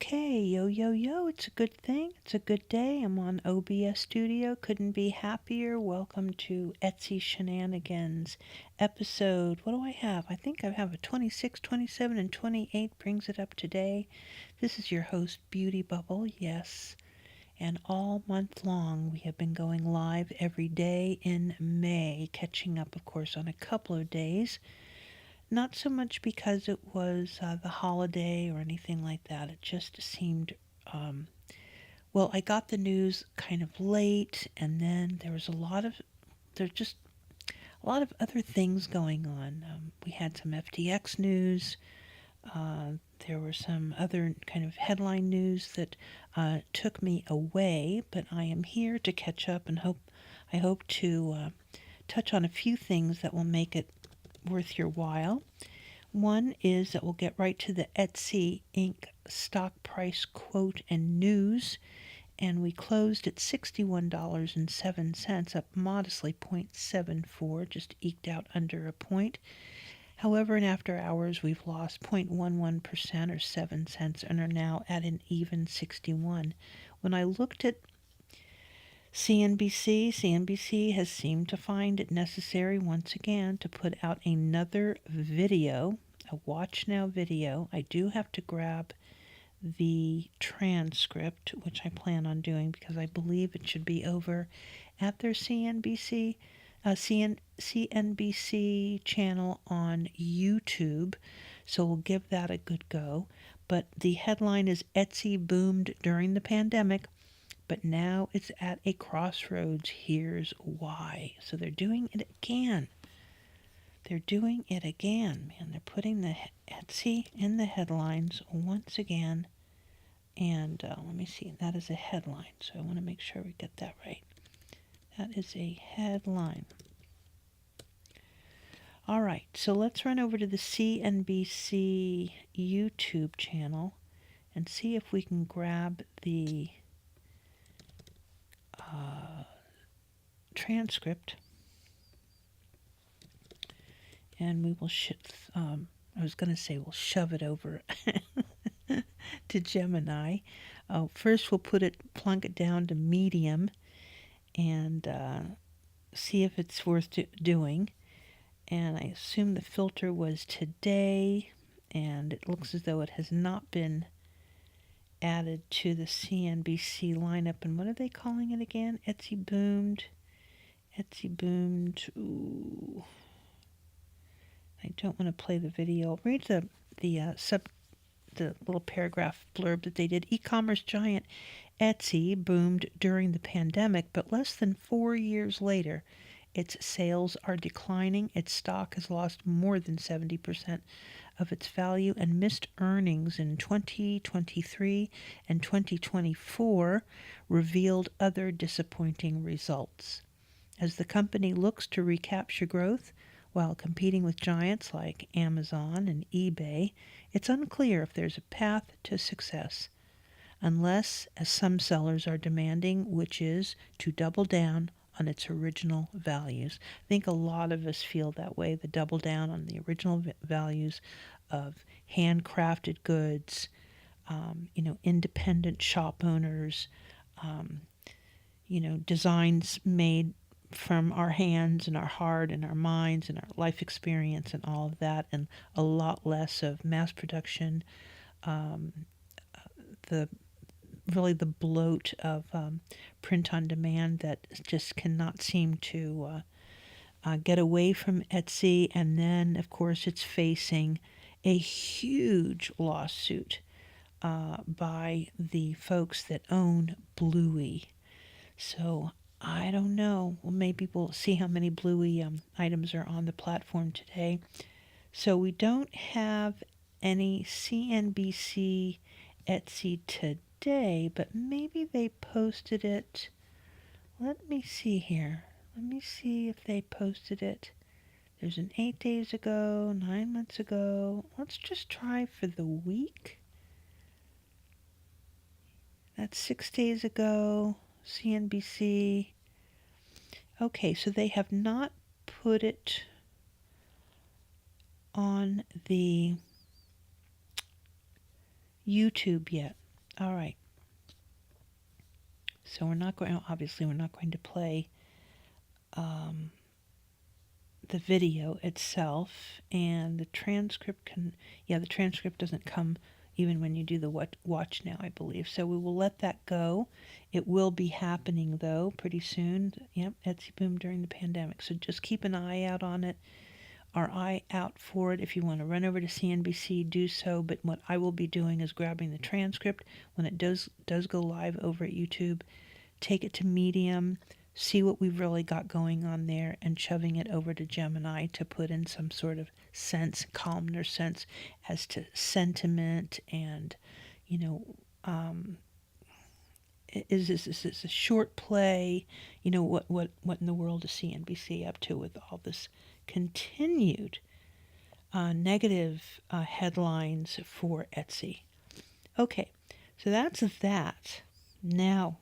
Okay, yo, yo, yo, it's a good thing. It's a good day. I'm on OBS Studio. Couldn't be happier. Welcome to Etsy Shenanigans episode. What do I have? I think I have a 26, 27, and 28 brings it up today. This is your host, Beauty Bubble, yes. And all month long, we have been going live every day in May, catching up, of course, on a couple of days. Not so much because it was the holiday or anything like that. It just seemed, well, I got the news kind of late, and then there's just a lot of other things going on. We had some FTX news. Uh, there were some other kind of headline news that took me away, but I am here to catch up and I hope to touch on a few things that will make it worth your while. One is that we'll get right to the Etsy Inc. stock price quote and news, and we closed at $61.07, up modestly 0.74, just eked out under a point. However, in after hours, we've lost 0.11% or 7 cents and are now at an even 61. When I looked at CNBC has seemed to find it necessary once again to put out another video, a watch now video. I do have to grab the transcript, which I plan on doing because I believe it should be over at their CNBC channel on YouTube. So we'll give that a good go. But the headline is Etsy boomed during the pandemic, but now it's at a crossroads. Here's why. So they're doing it again. They're doing it again, man. They're putting the Etsy in the headlines once again. And let me see. That is a headline. So I want to make sure we get that right. That is a headline. All right. So let's run over to the CNBC YouTube channel and see if we can grab the transcript, and we will I was going to say we'll shove it over to Gemini. First we'll plunk it down to medium and see if it's worth doing. And I assume the filter was today, and it looks as though it has not been added to the CNBC lineup. And what are they calling it again? Etsy boomed. Ooh. I don't want to play the video. I'll read the little paragraph blurb that they did. E-commerce giant Etsy boomed during the pandemic, but less than 4 years later, its sales are declining. Its stock has lost more than 70% of its value and missed earnings in 2023 and 2024 revealed other disappointing results. As the company looks to recapture growth while competing with giants like Amazon and eBay, it's unclear if there's a path to success, unless, as some sellers are demanding, which is to double down on its original values. I think a lot of us feel that way, the double down on the original values of handcrafted goods, independent shop owners, designs made from our hands and our heart and our minds and our life experience and all of that, and a lot less of mass production, the bloat of print on demand that just cannot seem to get away from Etsy. And then, of course, it's facing a huge lawsuit by the folks that own Bluey. So I don't know. Well, maybe we'll see how many Bluey items are on the platform today. So we don't have any CNBC Etsy today, but maybe they posted it. Let me see here. Let me see if they posted it. There's an 8 days ago, 9 months ago. Let's just try for the week. That's 6 days ago. CNBC. Okay, so they have not put it on the YouTube yet. All right. So we're not going to play the video itself, and the transcript the transcript doesn't come even when you do the watch now, I believe. So we will let that go. It will be happening though pretty soon. Yep, Etsy boom during the pandemic. So just keep an eye out on it. Our eye out for it. If you want to run over to CNBC, do so. But what I will be doing is grabbing the transcript when it does go live over at YouTube, take it to Medium, see what we've really got going on there, and shoving it over to Gemini to put in some sort of sense, calmer sense as to sentiment and, is this a short play? What in the world is CNBC up to with all this continued negative headlines for Etsy? Okay, so that's that. Now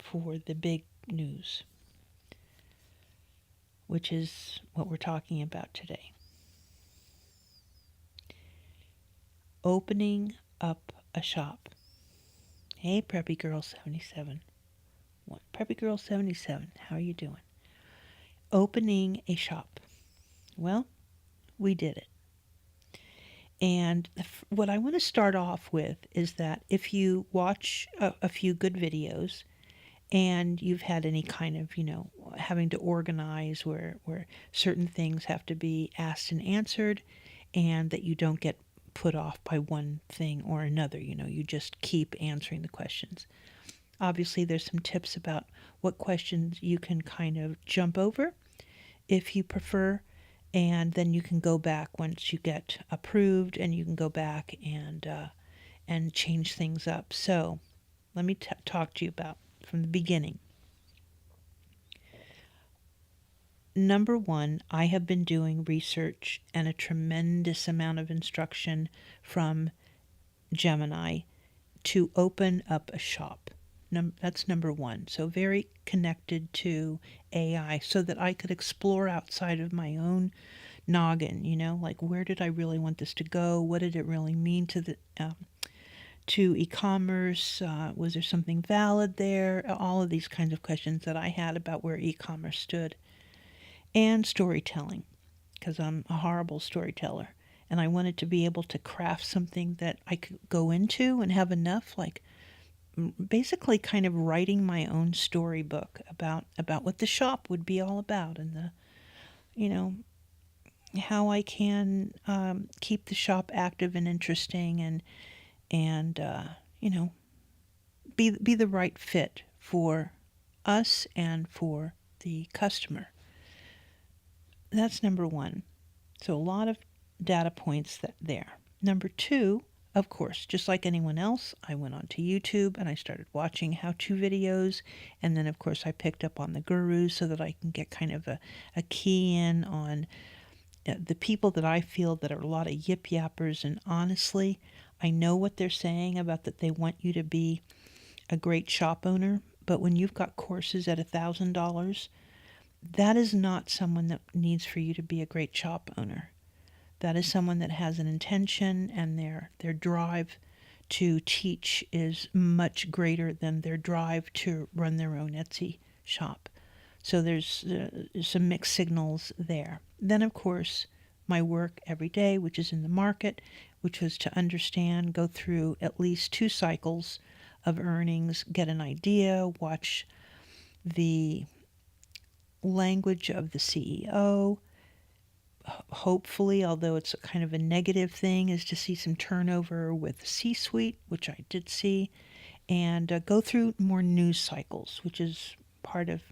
for the big news, which is what we're talking about today. Opening up a shop. Hey, Preppy Girl 77. What? Preppy Girl 77, how are you doing? Opening a shop. Well, we did it. And what I want to start off with is that if you watch a few good videos and you've had any kind of, having to organize where certain things have to be asked and answered, and that you don't get put off by one thing or another, you just keep answering the questions. Obviously, there's some tips about what questions you can kind of jump over if you prefer, and then you can go back once you get approved, and you can go back and change things up. So let me talk to you about from the beginning. Number one, I have been doing research and a tremendous amount of instruction from Gemini to open up a shop. That's number one. So very connected to AI so that I could explore outside of my own noggin, like where did I really want this to go? What did it really mean to the to e-commerce? Was there something valid there? All of these kinds of questions that I had about where e-commerce stood. And storytelling, because I'm a horrible storyteller. And I wanted to be able to craft something that I could go into and have enough, like basically kind of writing my own storybook about what the shop would be all about, and how I can keep the shop active and interesting, and be the right fit for us and for the customer. That's number one. So a lot of data points there. Number two, of course, just like anyone else, I went onto YouTube and I started watching how-to videos. And then, of course, I picked up on the gurus so that I can get kind of a key in on the people that I feel that are a lot of yip-yappers. And honestly, I know what they're saying about that they want you to be a great shop owner. But when you've got courses at $1,000, that is not someone that needs for you to be a great shop owner. That is someone that has an intention, and their drive to teach is much greater than their drive to run their own Etsy shop. So there's some mixed signals there. Then, of course, my work every day, which is in the market, which was to understand, go through at least 2 cycles of earnings, get an idea, watch the language of the CEO. Hopefully, although it's kind of a negative thing, is to see some turnover with the C-suite, which I did see, and go through more news cycles, which is part of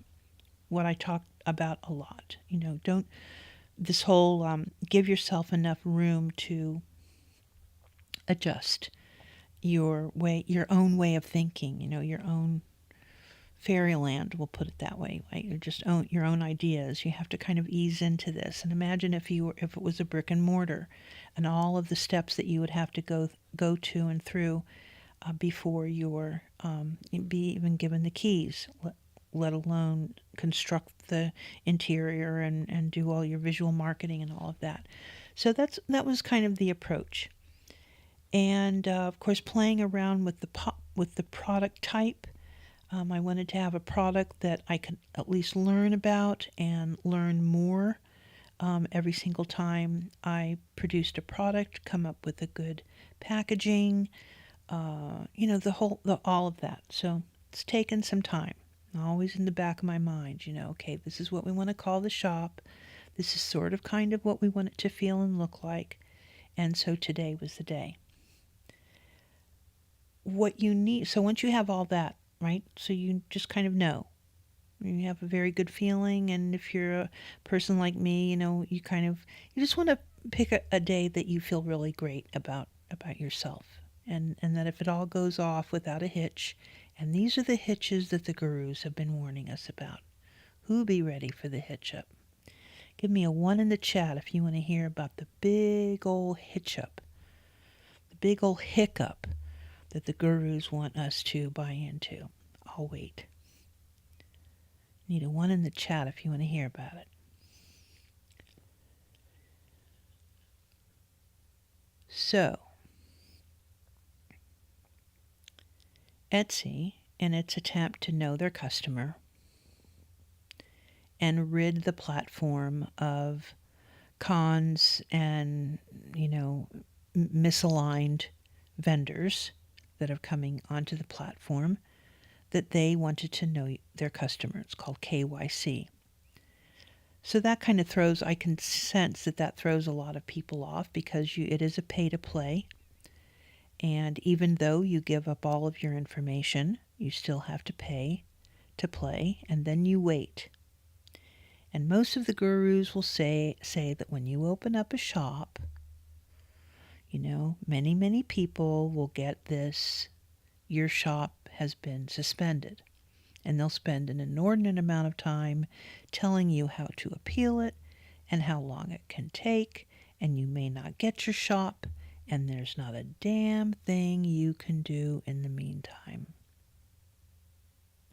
what I talk about a lot. Don't this whole give yourself enough room to adjust your own way of thinking, your own fairyland, we'll put it that way. Right? You just own your own ideas. You have to kind of ease into this. And imagine if it was a brick and mortar, and all of the steps that you would have to go to and through before you're be even given the keys, let alone construct the interior and do all your visual marketing and all of that. So that was kind of the approach. And of course, playing around with the with the product type. I wanted to have a product that I could at least learn about and learn more every single time I produced a product, come up with a good packaging, all of that. So it's taken some time. Always in the back of my mind, okay, this is what we want to call the shop. This is sort of kind of what we want it to feel and look like. And so today was the day. What you need, so once you have all that, right, so you just kind of know. You have a very good feeling, and if you're a person like me, you just want to pick a day that you feel really great about yourself. And that if it all goes off without a hitch, and these are the hitches that the gurus have been warning us about. Who be ready for the hitch up? Give me a 1 in the chat if you want to hear about the big old hitch up, the big old hiccup that the gurus want us to buy into. I'll wait. Need a 1 in the chat if you want to hear about it. So, Etsy, in its attempt to know their customer and rid the platform of cons and, misaligned vendors that are coming onto the platform, that they wanted to know their customer. It's called KYC. So that kind of I can sense that throws a lot of people off because it is a pay to play. And even though you give up all of your information, you still have to pay to play, and then you wait. And most of the gurus will say that when you open up a shop, many, many people will get this, your shop has been suspended. And they'll spend an inordinate amount of time telling you how to appeal it and how long it can take, and you may not get your shop, and there's not a damn thing you can do in the meantime.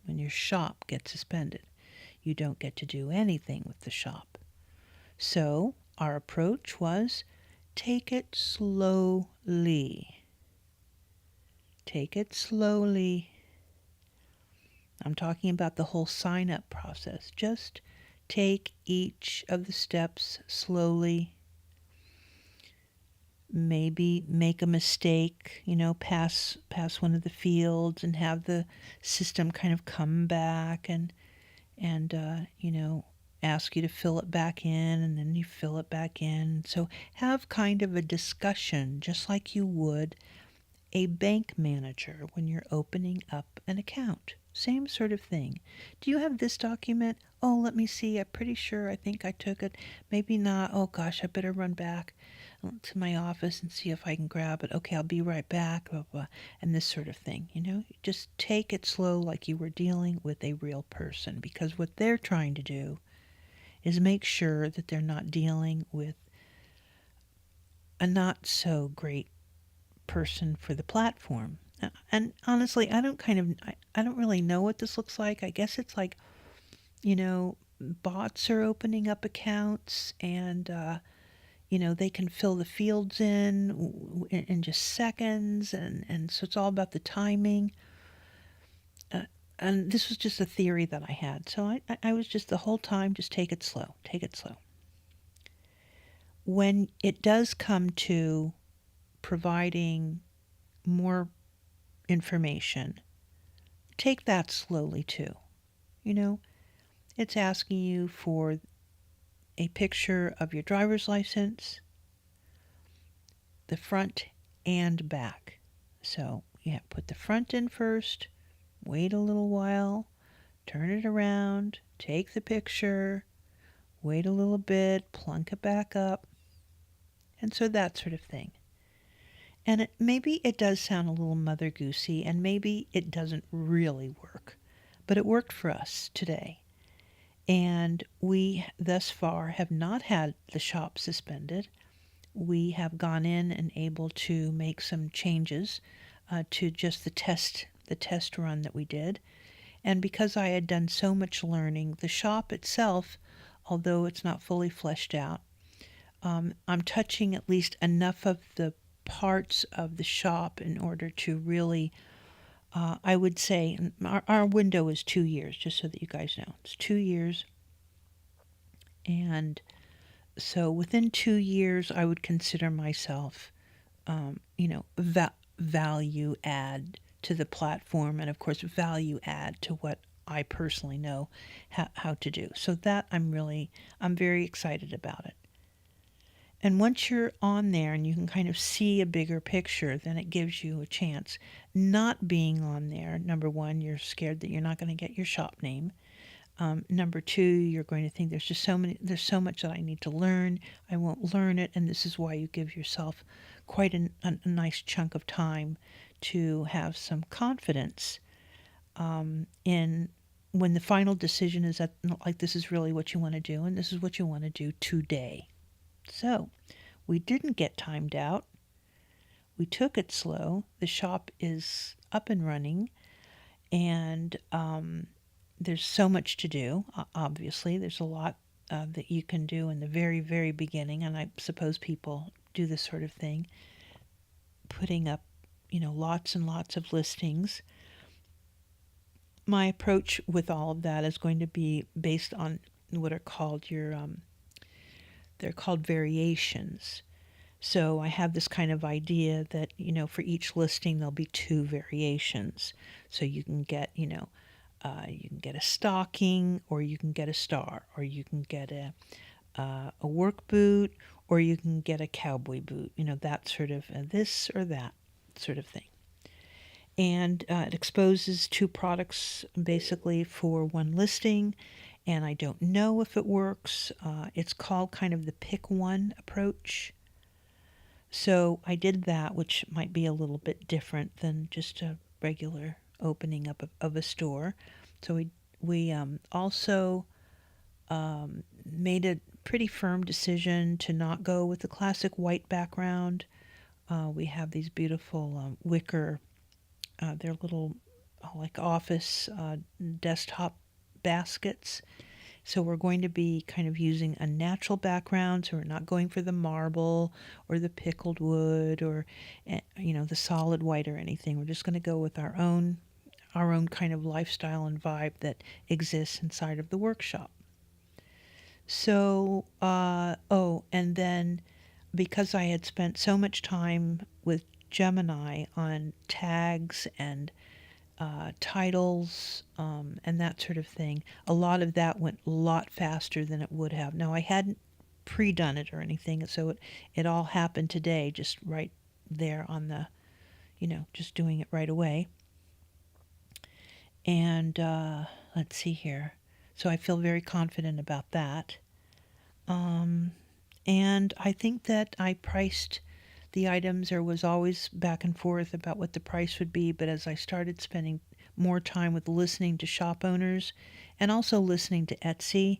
When your shop gets suspended, you don't get to do anything with the shop. So our approach was take it slowly. Take it slowly. I'm talking about the whole sign-up process. Just take each of the steps slowly. Maybe make a mistake, pass one of the fields and have the system kind of come back and ask you to fill it back in, and then you fill it back in. So have kind of a discussion, just like you would a bank manager when you're opening up an account. Same sort of thing. Do you have this document? Oh, let me see. I'm pretty sure I think I took it. Maybe not. Oh, gosh, I better run back to my office and see if I can grab it. Okay, I'll be right back. Blah, blah, and this sort of thing. Just take it slow like you were dealing with a real person, because what they're trying to do is make sure that they're not dealing with a not so great person for the platform. And honestly, I don't really know what this looks like. I guess it's like, bots are opening up accounts, and they can fill the fields in just seconds, and so it's all about the timing. And this was just a theory that I had. So I was just the whole time, just take it slow, take it slow. When it does come to providing more information, take that slowly too. It's asking you for a picture of your driver's license, the front and back. So put the front in first, wait a little while, turn it around, take the picture, wait a little bit, plunk it back up, and so that sort of thing. And maybe it does sound a little Mother Goosey, and maybe it doesn't really work, but it worked for us today. And we thus far have not had the shop suspended. We have gone in and able to make some changes to just the test run that we did. And because I had done so much learning, the shop itself, although it's not fully fleshed out, I'm touching at least enough of the parts of the shop in order to really I would say our window is 2 years, just so that you guys know. It's 2 years. And so within 2 years, I would consider myself, value add to the platform, and of course, value add to what I personally know how to do. So that I'm very excited about it. And once you're on there and you can kind of see a bigger picture, then it gives you a chance. Not being on there, number one, you're scared that you're not going to get your shop name. Number two, you're going to think there's so much that I need to learn. I won't learn it. And this is why you give yourself quite a nice chunk of time to have some confidence in when the final decision is that, like, this is really what you want to do and this is what you want to do today. So we didn't get timed out. We took it slow. The shop is up and running, and there's so much to do. Obviously, there's a lot that you can do in the very, very beginning, and I suppose people do this sort of thing, putting up, lots and lots of listings. My approach with all of that is going to be based on what are called they're called variations. So I have this kind of idea that, for each listing there'll be two variations. So you can get, you can get a stocking, or you can get a star, or you can get a work boot, or you can get a cowboy boot, that sort of this or that sort of thing. And it exposes two products basically for one listing, and I don't know if it works. It's called kind of the pick one approach. So I did that, which might be a little bit different than just a regular opening up of a store. So we also made a pretty firm decision to not go with the classic white background. We have these beautiful wicker, they're little like office desktop baskets. So we're going to be kind of using a natural background, so we're not going for the marble or the pickled wood or the solid white or anything. We're just going to go with our own kind of lifestyle and vibe that exists inside of the workshop. So and then because I had spent so much time with Gemini on tags and titles, and that sort of thing. A lot of that went a lot faster than it would have. Now, I hadn't pre-done it or anything, so it all happened today, just right there on the, just doing it right away. And let's see here. So I feel very confident about that. And I think that I priced the items. There was always back and forth about what the price would be, but as I started spending more time with listening to shop owners and also listening to Etsy,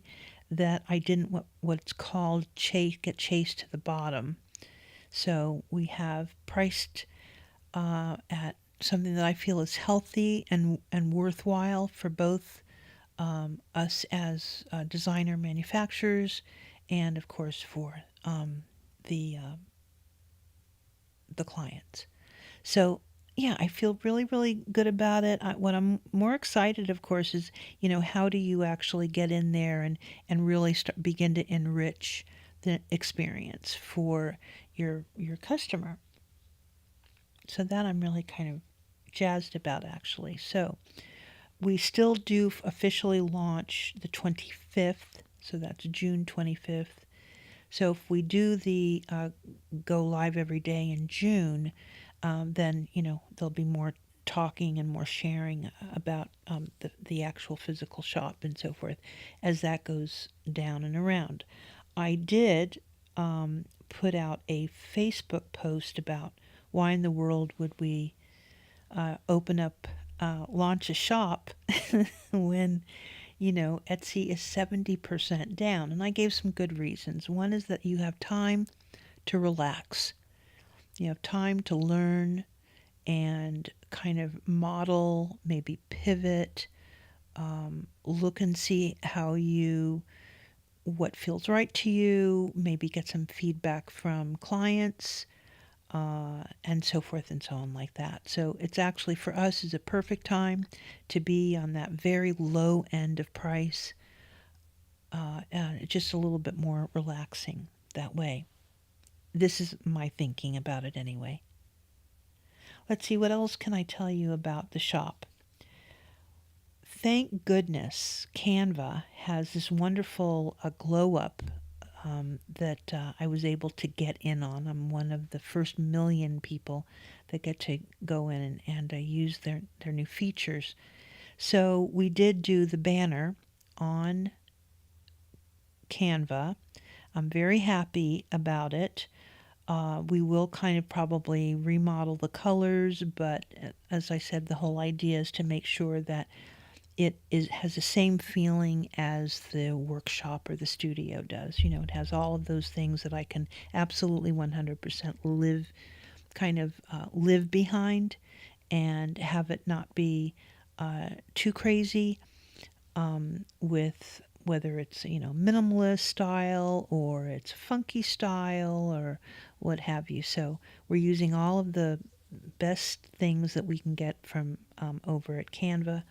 that I didn't what's called get chased to the bottom. So we have priced at something that I feel is healthy and worthwhile for both us as designer manufacturers and, of course, for the clients. So yeah, I feel really, really good about it. What I'm more excited, of course, is how do you actually get in there and really begin to enrich the experience for your customer. So that I'm really kind of jazzed about, actually. So we still do officially launch the 25th, so that's June 25th. So if we do the go live every day in June, then there'll be more talking and more sharing about the actual physical shop and so forth as that goes down and around. I did put out a Facebook post about why in the world would we launch a shop when Etsy is 70% down. And I gave some good reasons. One is that you have time to relax. You have time to learn and kind of model, maybe pivot, look and see what feels right to you, maybe get some feedback from clients, and so forth and so on like that. So it's actually for us is a perfect time to be on that very low end of price, just a little bit more relaxing that way. This is my thinking about it anyway. Let's see, what else can I tell you about the shop? Thank goodness Canva has this wonderful glow up that I was able to get in on. I'm one of the first million people that get to go in and use their new features. So we did do the banner on Canva. I'm very happy about it. We will kind of probably remodel the colors, but as I said, the whole idea is to make sure that has the same feeling as the workshop or the studio does. You know, it has all of those things that I can absolutely 100% live behind, and have it not be too crazy, with whether it's, you know, minimalist style or it's funky style or what have you. So we're using all of the best things that we can get from over at Canva.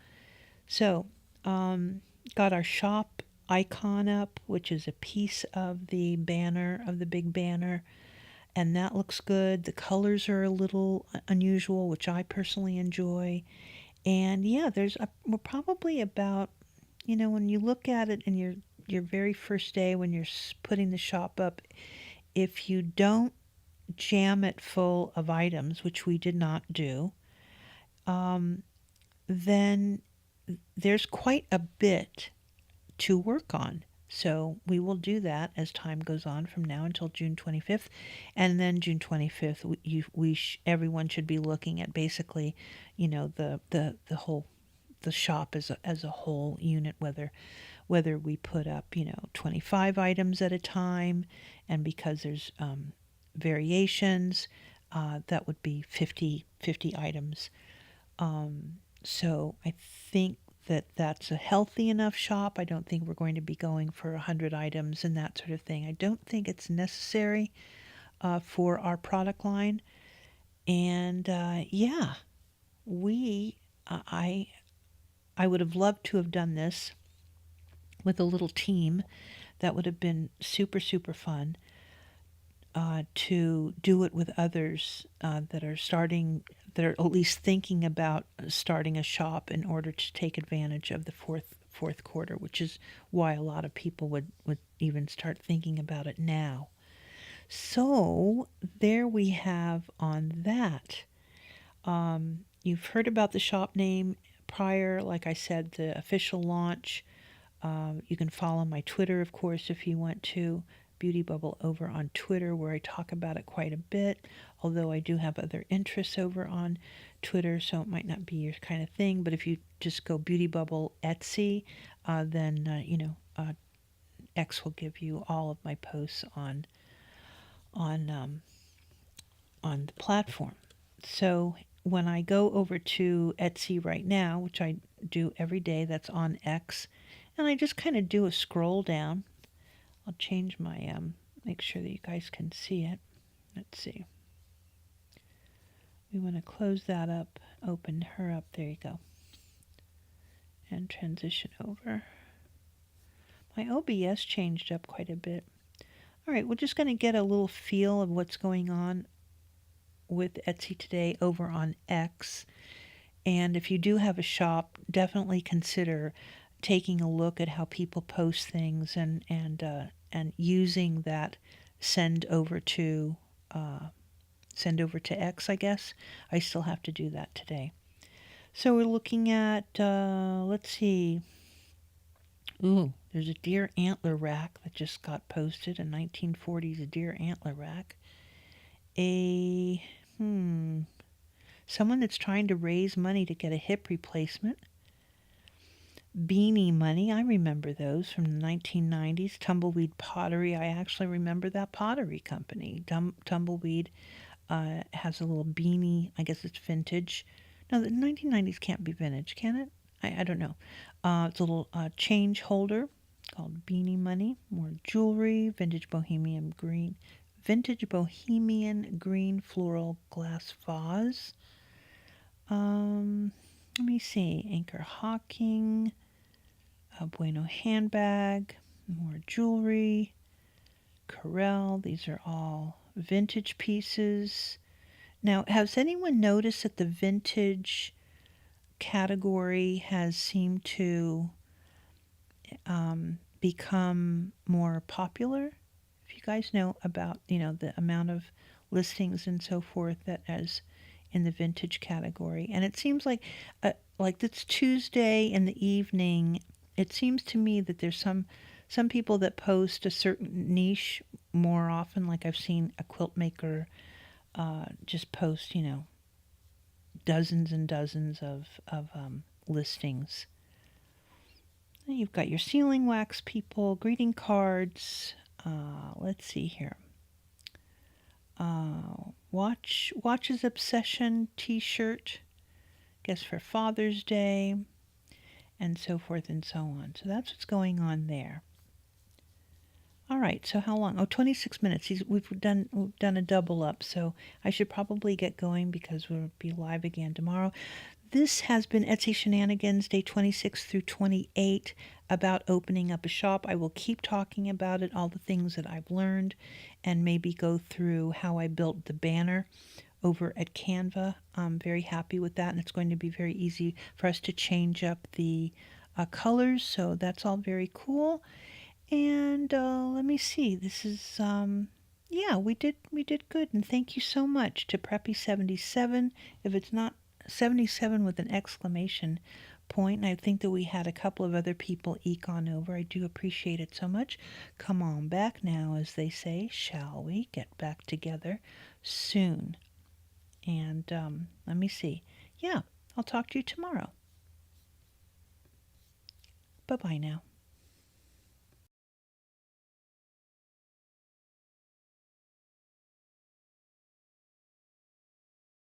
So got our shop icon up, which is a piece of the banner, of the big banner, and that looks good. The colors are a little unusual, which I personally enjoy. And yeah, we're probably about, you know, when you look at it in your very first day when you're putting the shop up, if you don't jam it full of items, which we did not do, then there's quite a bit to work on. So we will do that as time goes on from now until June 25th. And then June 25th, everyone should be looking at basically, you know, the whole, the shop as a whole unit, whether we put up, you know, 25 items at a time, and because there's variations, that would be 50 items. So I think that's a healthy enough shop. I don't think we're going to be going for 100 items and that sort of thing. I don't think it's necessary for our product line. And yeah, I would have loved to have done this with a little team. That would have been super, super fun. To do it with others that are at least thinking about starting a shop in order to take advantage of the fourth quarter, which is why a lot of people would even start thinking about it now. So there we have on that. You've heard about the shop name prior. Like I said, the official launch. You can follow my Twitter, of course, if you want to. Beauty Bubble over on Twitter, where I talk about it quite a bit, although I do have other interests over on Twitter, so it might not be your kind of thing. But if you just go Beauty Bubble Etsy, then X will give you all of my posts on the platform. So when I go over to Etsy right now, which I do every day, that's on X, and I just kind of do a scroll down. I'll change my, make sure that you guys can see it. Let's see. We want to close that up, open her up. There you go. And transition over. My OBS changed up quite a bit. All right, we're just going to get a little feel of what's going on with Etsy today over on X. And if you do have a shop, definitely consider taking a look at how people post things and using that send over to X, I guess. I still have to do that today. So we're looking at, let's see. Ooh, there's a deer antler rack that just got posted, a 1940s deer antler rack. Someone that's trying to raise money to get a hip replacement. Beanie Money, I remember those from the 1990s. Tumbleweed Pottery, I actually remember that pottery company. Tumbleweed has a little beanie, I guess it's vintage. No, the 1990s can't be vintage, can it? I don't know. It's a little change holder called Beanie Money. More jewelry, vintage bohemian green, vintage bohemian green floral glass vase. Let me see. Anchor Hawking, a Bueno handbag, more jewelry, Corel. These are all vintage pieces. Now, has anyone noticed that the vintage category has seemed to become more popular? If you guys know about, the amount of listings and so forth that as in the vintage category, and it seems like this Tuesday in the evening, it seems to me that there's some people that post a certain niche more often. Like I've seen a quilt maker just post, dozens and dozens of listings. And you've got your sealing wax people, greeting cards. Let's see here. Watches Obsession T-shirt, guess for Father's Day, and so forth and so on. So that's what's going on there. All right, so how long? Oh, 26 minutes. We've done a double up, so I should probably get going because we'll be live again tomorrow. This has been Etsy Shenanigans, day 26 through 28, about opening up a shop. I will keep talking about it, all the things that I've learned, and maybe go through how I built the banner over at Canva. I'm very happy with that, and it's going to be very easy for us to change up the colors, so that's all very cool. And let me see. This is yeah, we did good, and thank you so much to Preppy77. If it's not 77 with an exclamation point, and I think that we had a couple of other people eke on over. I do appreciate it so much. Come on back now, as they say. Shall we get back together soon? And let me see. Yeah, I'll talk to you tomorrow. Bye-bye now.